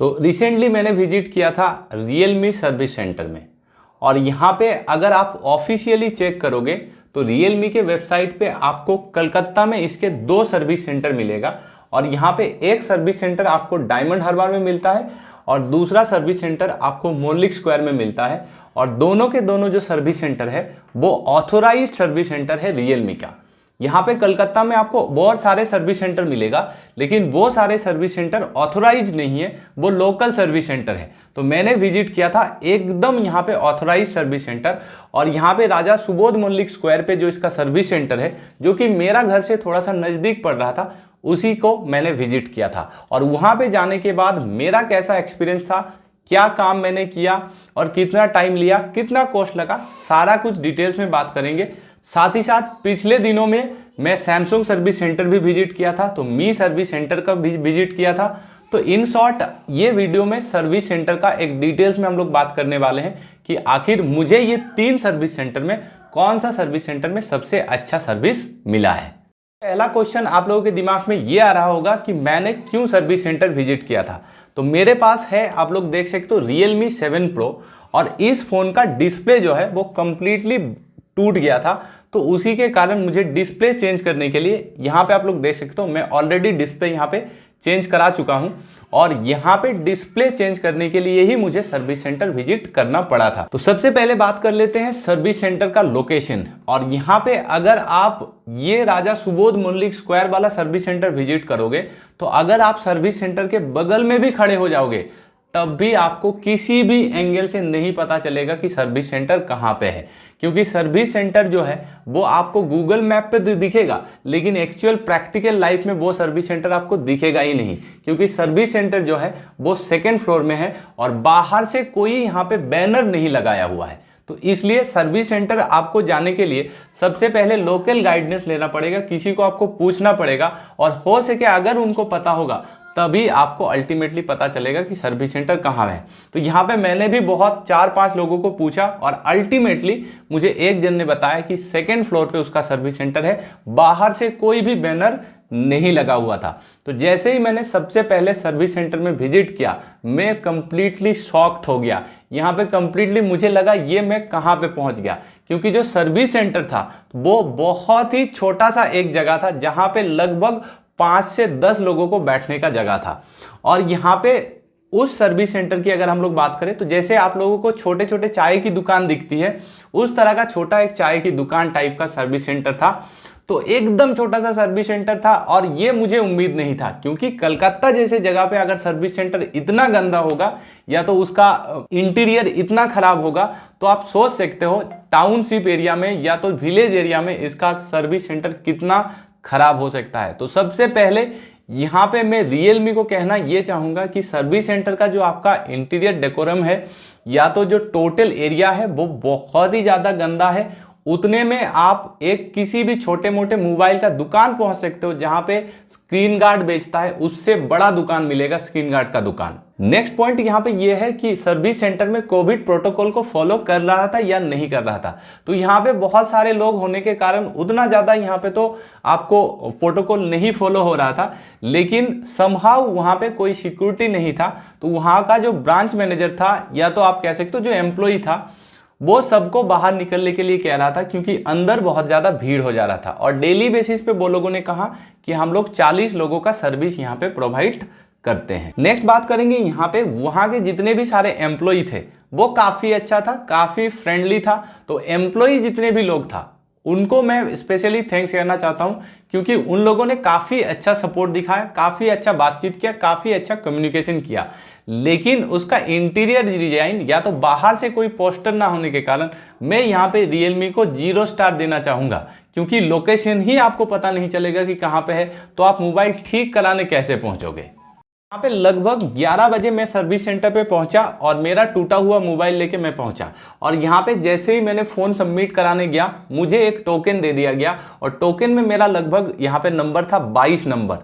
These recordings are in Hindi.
तो रिसेंटली मैंने विजिट किया था Realme सर्विस सेंटर में, और यहाँ पे अगर आप ऑफिशियली चेक करोगे तो Realme के वेबसाइट पे आपको कलकत्ता में इसके 2 सर्विस सेंटर मिलेगा। और यहाँ पे एक सर्विस सेंटर आपको डायमंड हार्बर में मिलता है और दूसरा सर्विस सेंटर आपको मोनलिक स्क्वायर में मिलता है। और दोनों के दोनों जो सर्विस सेंटर है वो ऑथोराइज्ड सर्विस सेंटर है Realme का। यहाँ पे कलकत्ता में आपको बहुत सारे सर्विस सेंटर मिलेगा, लेकिन वो सारे सर्विस सेंटर ऑथोराइज नहीं है, वो लोकल सर्विस सेंटर है। तो मैंने विजिट किया था एकदम यहाँ पे ऑथोराइज सर्विस सेंटर, और यहाँ पे राजा सुबोध मल्लिक स्क्वायर पे जो इसका सर्विस सेंटर है, जो कि मेरा घर से थोड़ा सा नज़दीक पड़ रहा था, उसी को मैंने विजिट किया था। और वहाँ पे जाने के बाद मेरा कैसा एक्सपीरियंस था, क्या काम मैंने किया और कितना टाइम लिया, कितना कॉस्ट लगा, सारा कुछ डिटेल्स में बात करेंगे। साथ ही साथ पिछले दिनों में मैं सैमसंग सर्विस सेंटर भी विजिट किया था, तो मी सर्विस सेंटर का भी विजिट किया था। तो इन शॉर्ट ये वीडियो में सर्विस सेंटर का एक डिटेल्स में हम लोग बात करने वाले हैं कि आखिर मुझे ये 3 सर्विस सेंटर में कौन सा सर्विस सेंटर में सबसे अच्छा सर्विस मिला है। पहला क्वेश्चन आप लोगों के दिमाग में ये आ रहा होगा कि मैंने क्यों सर्विस सेंटर विजिट किया था। तो मेरे पास है, आप लोग देख सकते हो, Realme 7 Pro, और इस फोन का डिस्प्ले जो है वो कंप्लीटली टूट गया था। तो उसी के कारण मुझे डिस्प्ले चेंज करने के लिए, यहाँ पे आप लोग देख सकते हो, मैं ऑलरेडी डिस्प्ले यहाँ पे चेंज करा चुका हूँ, और यहाँ पे डिस्प्ले चेंज करने के लिए ही मुझे सर्विस सेंटर विजिट करना पड़ा था। तो सबसे पहले बात कर लेते हैं सर्विस सेंटर का लोकेशन। और यहाँ पे अगर आप ये राजा सुबोध मल्लिक स्क्वायर वाला सर्विस सेंटर विजिट करोगे, तो अगर आप सर्विस सेंटर के बगल में भी खड़े हो जाओगे तब भी आपको किसी भी एंगल से नहीं पता चलेगा कि सर्विस सेंटर कहाँ पे है, क्योंकि सर्विस सेंटर जो है वो आपको गूगल मैप पे दिखेगा, लेकिन एक्चुअल प्रैक्टिकल लाइफ में वो सर्विस सेंटर आपको दिखेगा ही नहीं, क्योंकि सर्विस सेंटर जो है वो 2nd फ्लोर में है और बाहर से कोई यहाँ पे बैनर नहीं लगाया हुआ है। तो इसलिए सर्विस सेंटर आपको जाने के लिए सबसे पहले लोकल गाइडेंस लेना पड़ेगा, किसी को आपको पूछना पड़ेगा, और हो सके अगर उनको पता होगा तभी आपको अल्टीमेटली पता चलेगा कि सर्विस सेंटर कहाँ है। तो यहाँ पे मैंने भी बहुत 4-5 लोगों को पूछा, और अल्टीमेटली मुझे एक जन ने बताया कि 2nd फ्लोर पे उसका सर्विस सेंटर है, बाहर से कोई भी बैनर नहीं लगा हुआ था। तो जैसे ही मैंने सबसे पहले सर्विस सेंटर में विजिट किया, मैं कंप्लीटली शॉक्ड हो गया। यहाँ पे कंप्लीटली मुझे लगा ये मैं कहाँ पे पहुँच गया, क्योंकि जो सर्विस सेंटर था वो बहुत ही छोटा सा एक जगह था, जहाँ पे लगभग 5 से 10 लोगों को बैठने का जगह था। और यहाँ पे उस सर्विस सेंटर की अगर हम लोग बात करें, तो जैसे आप लोगों को छोटे छोटे चाय की दुकान दिखती है, उस तरह का छोटा एक चाय की दुकान टाइप का सर्विस सेंटर था। तो एकदम छोटा सा सर्विस सेंटर था, और ये मुझे उम्मीद नहीं था, क्योंकि कलकत्ता जैसे जगह पे अगर सर्विस सेंटर इतना गंदा होगा या तो उसका इंटीरियर इतना खराब होगा, तो आप सोच सकते हो टाउनशिप एरिया में या तो विलेज एरिया में इसका सर्विस सेंटर कितना खराब हो सकता है। तो सबसे पहले यहाँ पे मैं Realme को कहना ये चाहूँगा कि सर्विस सेंटर का जो आपका इंटीरियर डेकोरम है या तो जो टोटल एरिया है वो बहुत ही ज़्यादा गंदा है। उतने में आप एक किसी भी छोटे मोटे मोबाइल का दुकान पहुंच सकते हो, जहां पे स्क्रीन गार्ड बेचता है उससे बड़ा दुकान मिलेगा, स्क्रीन गार्ड का दुकान। नेक्स्ट पॉइंट यहाँ पे ये है कि सर्विस सेंटर में कोविड प्रोटोकॉल को फॉलो कर रहा था या नहीं कर रहा था। तो यहाँ पे बहुत सारे लोग होने के कारण उतना ज़्यादा यहाँ पे तो आपको प्रोटोकॉल नहीं फॉलो हो रहा था, लेकिन समहाउ वहाँ पे कोई सिक्योरिटी नहीं था। तो वहाँ का जो ब्रांच मैनेजर था, या तो आप कह सकते हो जो एम्प्लॉय था, वो सबको बाहर निकलने के लिए कह रहा था, क्योंकि अंदर बहुत ज़्यादा भीड़ हो जा रहा था। और डेली बेसिस पे वो लोगों ने कहा कि हम लोग 40 लोगों का सर्विस यहाँ पे प्रोवाइड करते हैं। नेक्स्ट बात करेंगे यहाँ पे वहाँ के जितने भी सारे एम्प्लॉय थे वो काफ़ी अच्छा था, काफ़ी फ्रेंडली था। तो एम्प्लॉय जितने भी लोग था उनको मैं स्पेशली थैंक्स कहना चाहता हूँ, क्योंकि उन लोगों ने काफ़ी अच्छा सपोर्ट दिखाया, काफ़ी अच्छा बातचीत किया, काफ़ी अच्छा कम्युनिकेशन किया। लेकिन उसका इंटीरियर डिजाइन या तो बाहर से कोई पोस्टर ना होने के कारण मैं यहाँ पे Realme को 0 स्टार देना चाहूँगा, क्योंकि लोकेशन ही आपको पता नहीं चलेगा कि कहाँ पे है, तो आप मोबाइल ठीक कराने कैसे पहुँचोगे। यहाँ पे लगभग 11 बजे मैं सर्विस सेंटर पे पहुंचा और मेरा टूटा हुआ मोबाइल लेके मैं पहुंचा, और यहाँ पे जैसे ही मैंने फ़ोन सबमिट कराने गया मुझे एक टोकन दे दिया गया, और टोकन में मेरा लगभग यहाँ पे नंबर था 22 नंबर।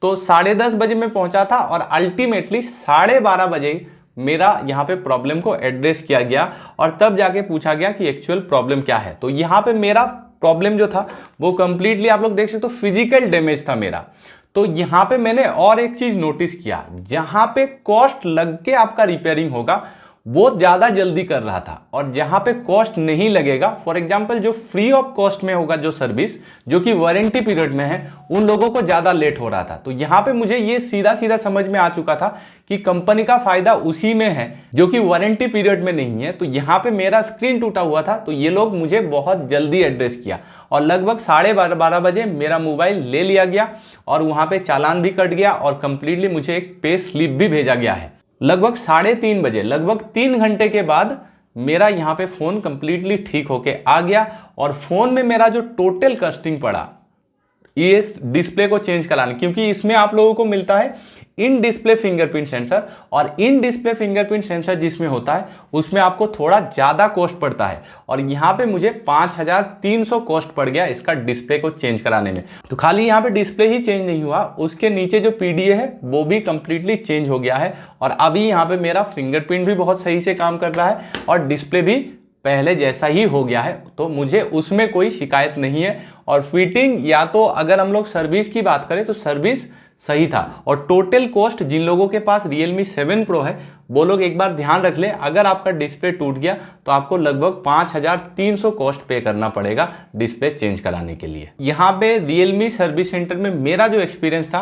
तो 10:30 बजे मैं पहुंचा था, और अल्टीमेटली 12:30 बजे मेरा यहाँ पे प्रॉब्लम को एड्रेस किया गया, और तब जाके पूछा गया कि एक्चुअल प्रॉब्लम क्या है। तो यहाँ पे मेरा प्रॉब्लम जो था वो कंप्लीटली आप लोग देख सकते हो फिजिकल डैमेज था मेरा। तो यहाँ पे मैंने और एक चीज नोटिस किया, जहां पे कॉस्ट लग के आपका रिपेयरिंग होगा वो ज्यादा जल्दी कर रहा था, और जहां पे कॉस्ट नहीं लगेगा, फॉर एग्जांपल जो फ्री ऑफ कॉस्ट में होगा जो सर्विस, जो कि वारंटी पीरियड में है, उन लोगों को ज्यादा लेट हो रहा था। तो यहां पे मुझे ये सीधा सीधा समझ में आ चुका था कि कंपनी का फायदा उसी में है जो कि वारंटी पीरियड में नहीं है। तो यहां पे मेरा स्क्रीन टूटा हुआ था, तो ये लोग मुझे बहुत जल्दी एड्रेस किया और लगभग 12:30 बजे मेरा मोबाइल ले लिया गया और वहां पे चालान भी कट गया और कंप्लीटली मुझे एक पे स्लिप भी भेजा गया है। लगभग 3:30 बजे, लगभग 3 घंटे के बाद मेरा यहाँ पे फोन कंप्लीटली ठीक होके आ गया और फोन में मेरा जो टोटल कॉस्टिंग पड़ा ये डिस्प्ले को चेंज कराने, क्योंकि इसमें आप लोगों को मिलता है इन डिस्प्ले फिंगरप्रिंट सेंसर, और इन डिस्प्ले फिंगरप्रिंट सेंसर जिसमें होता है उसमें आपको थोड़ा ज़्यादा कॉस्ट पड़ता है, और यहाँ पे मुझे 5300 कॉस्ट पड़ गया इसका डिस्प्ले को चेंज कराने में। तो खाली यहाँ पे डिस्प्ले ही चेंज नहीं हुआ, उसके नीचे जो पीडीए है वो भी कंप्लीटली चेंज हो गया है, और अभी यहाँ पे मेरा फिंगरप्रिंट भी बहुत सही से काम कर रहा है और डिस्प्ले भी पहले जैसा ही हो गया है। तो मुझे उसमें कोई शिकायत नहीं है, और फिटिंग या तो अगर हम लोग सर्विस की बात करें तो सर्विस सही था। और टोटल कॉस्ट जिन लोगों के पास Realme 7 Pro है वो लोग एक बार ध्यान रख ले, अगर आपका डिस्प्ले टूट गया तो आपको लगभग 5300 कॉस्ट पे करना पड़ेगा डिस्प्ले चेंज कराने के लिए। यहाँ पे Realme सर्विस सेंटर में मेरा जो एक्सपीरियंस था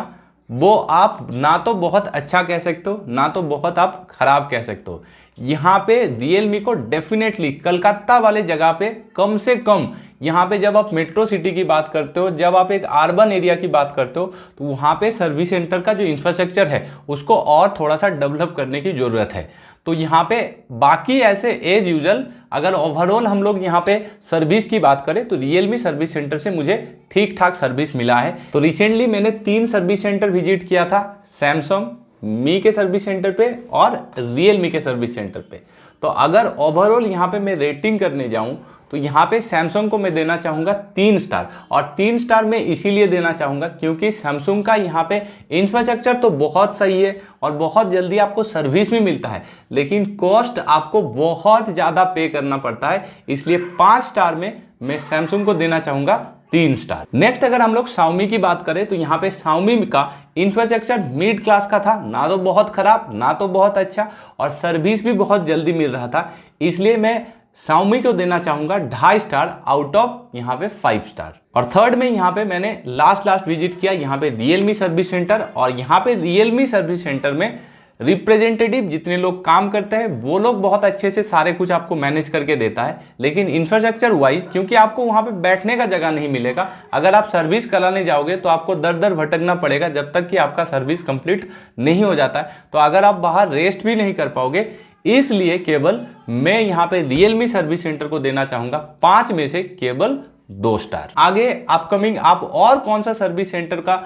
वो आप ना तो बहुत अच्छा कह सकते हो ना तो बहुत आप खराब कह सकते हो। यहाँ पे Realme को डेफिनेटली कलकत्ता वाले जगह पे कम से कम, यहाँ पे जब आप मेट्रो सिटी की बात करते हो, जब आप एक अर्बन एरिया की बात करते हो, तो वहाँ पे सर्विस सेंटर का जो इंफ्रास्ट्रक्चर है उसको और थोड़ा सा डेवलप करने की ज़रूरत है। तो यहाँ पे बाकी ऐसे एज यूजल अगर ओवरऑल हम लोग यहाँ पे सर्विस की बात करें तो Realme सर्विस सेंटर से मुझे ठीक ठाक सर्विस मिला है। तो रिसेंटली मैंने 3 सर्विस सेंटर विजिट किया था, सैमसंग, मी के सर्विस सेंटर पे और Realme के सर्विस सेंटर पे। तो अगर ओवरऑल यहाँ पे मैं रेटिंग करने जाऊँ तो यहाँ पे सैमसंग को मैं देना चाहूँगा 3 स्टार, और 3 स्टार मैं इसीलिए देना चाहूँगा क्योंकि सैमसंग का यहाँ पे इंफ्रास्ट्रक्चर तो बहुत सही है और बहुत जल्दी आपको सर्विस भी मिलता है, लेकिन कॉस्ट आपको बहुत ज़्यादा पे करना पड़ता है, इसलिए 5 स्टार में मैं सैमसंग को देना चाहूँगा 3 स्टार। नेक्स्ट अगर हम लोग Xiaomi की बात करें तो यहाँ पे Xiaomi का इंफ्रास्ट्रक्चर मिड क्लास का था, ना तो बहुत खराब ना तो बहुत अच्छा, और सर्विस भी बहुत जल्दी मिल रहा था, इसलिए मैं Xiaomi को देना चाहूंगा 2.5 स्टार आउट ऑफ यहाँ पे 5 स्टार। और थर्ड में यहाँ पे मैंने लास्ट विजिट किया यहाँ पे Realme सर्विस सेंटर, और यहाँ पे Realme सर्विस सेंटर में रिप्रेजेंटेटिव जितने लोग काम करते हैं वो लोग बहुत अच्छे से सारे कुछ आपको मैनेज करके देता है, लेकिन इंफ्रास्ट्रक्चर वाइज क्योंकि आपको वहाँ पे बैठने का जगह नहीं मिलेगा, अगर आप सर्विस कराने जाओगे तो आपको दर दर भटकना पड़ेगा जब तक कि आपका सर्विस कंप्लीट नहीं हो जाता है, तो अगर आप बाहर रेस्ट भी नहीं कर पाओगे, इसलिए केवल मैं यहाँ पे Realme सर्विस सेंटर को देना चाहूंगा 5 में से केवल 2 स्टार। आगे अपकमिंग आप और कौन सा सर्विस सेंटर का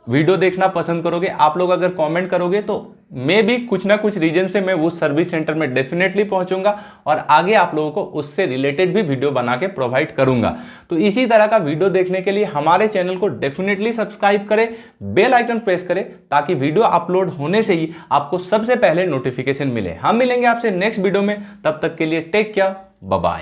वीडियो देखना पसंद करोगे, आप लोग अगर कमेंट करोगे तो मैं भी कुछ ना कुछ रीजन से मैं उस सर्विस सेंटर में डेफिनेटली पहुंचूंगा और आगे आप लोगों को उससे रिलेटेड भी वीडियो बना के प्रोवाइड करूंगा। तो इसी तरह का वीडियो देखने के लिए हमारे चैनल को डेफिनेटली सब्सक्राइब करें, बेल आइकन प्रेस करें ताकि वीडियो अपलोड होने से ही आपको सबसे पहले नोटिफिकेशन मिले। हम मिलेंगे आपसे नेक्स्ट वीडियो में, तब तक के लिए टेक केयर, बाय बाय।